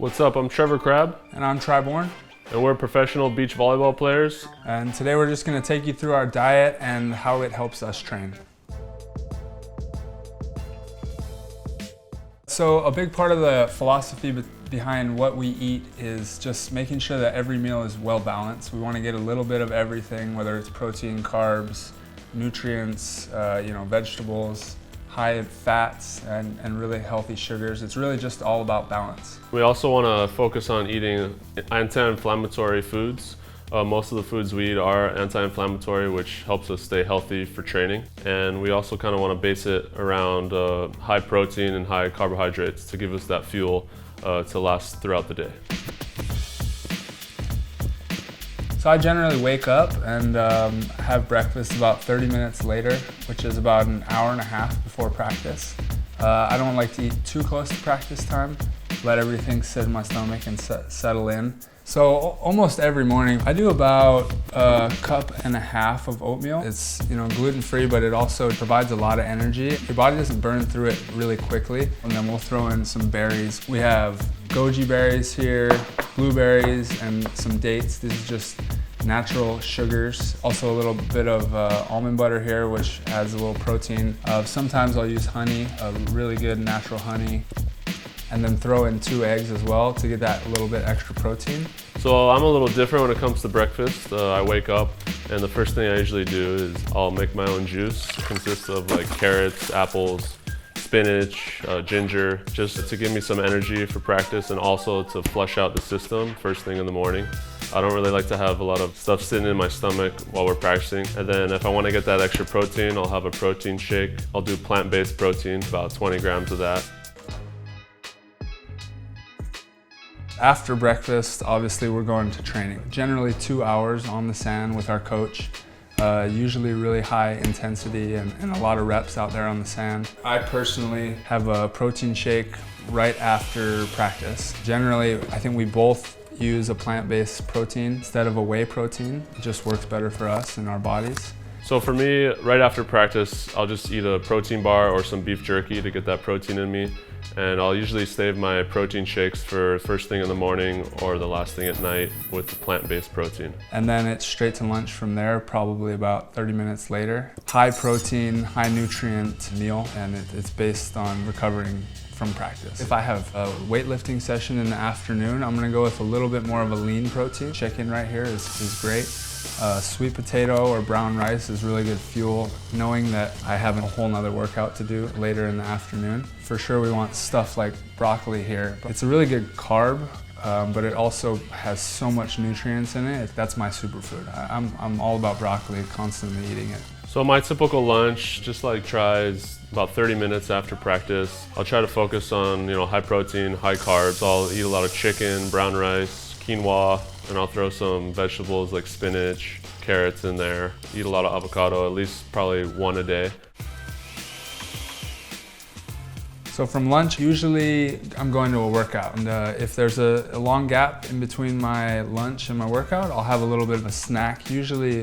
What's up? I'm Trevor Crabb. And I'm Triborn. And we're professional beach volleyball players. And today we're just going to take you through our diet and how it helps us train. So a big part of the philosophy behind what we eat is just making sure that every meal is well balanced. We want to get a little bit of everything, whether it's protein, carbs, nutrients, vegetables, high fats, and really healthy sugars. It's really just all about balance. We also want to focus on eating anti-inflammatory foods. Most of the foods we eat are anti-inflammatory, which helps us stay healthy for training. And we also kind of want to base it around high protein and high carbohydrates to give us that fuel to last throughout the day. So I generally wake up and have breakfast about 30 minutes later, which is about an hour and a half before practice. I don't like to eat too close to practice time. Let everything sit in my stomach and settle in. So almost every morning I do about a cup and a half of oatmeal. It's gluten-free, but it also provides a lot of energy. Your body doesn't burn through it really quickly. And then we'll throw in some berries. We have goji berries here, blueberries, and some dates. These are just natural sugars. Also a little bit of almond butter here, which adds a little protein. Sometimes I'll use honey, a really good natural honey, and then throw in 2 eggs as well to get that little bit extra protein. So I'm a little different when it comes to breakfast. I wake up and the first thing I usually do is I'll make my own juice. It consists of like carrots, apples, spinach, ginger, just to give me some energy for practice and also to flush out the system first thing in the morning. I don't really like to have a lot of stuff sitting in my stomach while we're practicing. And then if I want to get that extra protein, I'll have a protein shake. I'll do plant-based protein, about 20 grams of that. After breakfast, obviously we're going to training. Generally 2 hours on the sand with our coach. Usually really high intensity and a lot of reps out there on the sand. I personally have a protein shake right after practice. Generally, I think we both use a plant-based protein instead of a whey protein. It just works better for us and our bodies. So for me, right after practice, I'll just eat a protein bar or some beef jerky to get that protein in me. And I'll usually save my protein shakes for first thing in the morning or the last thing at night with the plant-based protein. And then it's straight to lunch from there, probably about 30 minutes later. High protein, high nutrient meal, and it's based on recovering from practice. If I have a weightlifting session in the afternoon, I'm gonna go with a little bit more of a lean protein. Chicken right here is great. Sweet potato or brown rice is really good fuel, knowing that I have a whole nother workout to do later in the afternoon. For sure we want stuff like broccoli here. It's a really good carb, but it also has so much nutrients in it. That's my superfood. I'm all about broccoli, constantly eating it. So my typical lunch, just like tries about 30 minutes after practice. I'll try to focus on high protein, high carbs. I'll eat a lot of chicken, brown rice, quinoa, and I'll throw some vegetables like spinach, carrots in there. Eat a lot of avocado, at least probably 1 a day. So from lunch, usually I'm going to a workout. And if there's a long gap in between my lunch and my workout, I'll have a little bit of a snack. Usually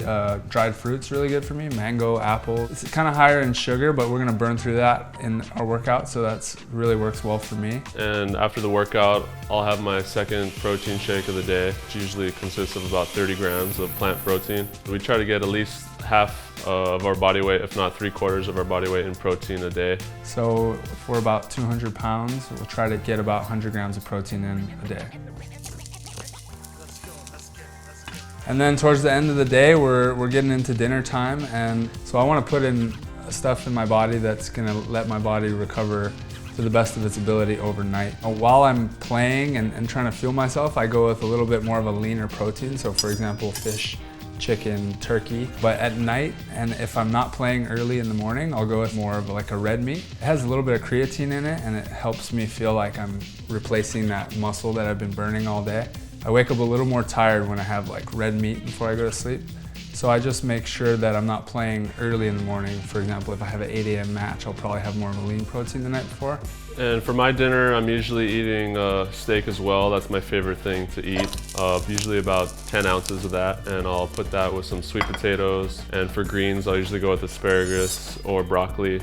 dried fruit's really good for me, mango, apple. It's kind of higher in sugar, but we're gonna burn through that in our workout, so that's really works well for me. And after the workout, I'll have my second protein shake of the day, which usually consists of about 30 grams of plant protein. We try to get at least half of our body weight, if not 3/4 of our body weight in protein a day. So if we're about 200 pounds, we'll try to get about 100 grams of protein in a day. And then towards the end of the day, we're getting into dinner time, and so I want to put in stuff in my body that's going to let my body recover to the best of its ability overnight. While I'm playing and trying to fuel myself, I go with a little bit more of a leaner protein. So for example, fish, chicken, turkey. But at night, and if I'm not playing early in the morning, I'll go with more of like a red meat. It has a little bit of creatine in it, and it helps me feel like I'm replacing that muscle that I've been burning all day. I wake up a little more tired when I have like red meat before I go to sleep. So I just make sure that I'm not playing early in the morning. For example, if I have an 8 a.m. match, I'll probably have more of a lean protein the night before. And for my dinner, I'm usually eating steak as well. That's my favorite thing to eat. Usually about 10 ounces of that, and I'll put that with some sweet potatoes. And for greens, I'll usually go with asparagus or broccoli.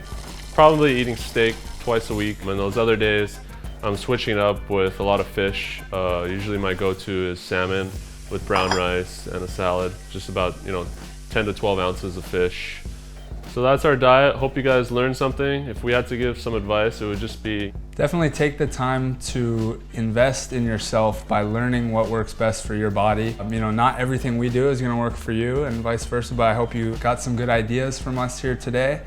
Probably eating steak twice a week. And those other days, I'm switching up with a lot of fish. Usually my go-to is salmon with brown rice and a salad. Just about 10 to 12 ounces of fish. So that's our diet. Hope you guys learned something. If we had to give some advice, it would just be definitely take the time to invest in yourself by learning what works best for your body. Not everything we do is going to work for you and vice versa, but I hope you got some good ideas from us here today.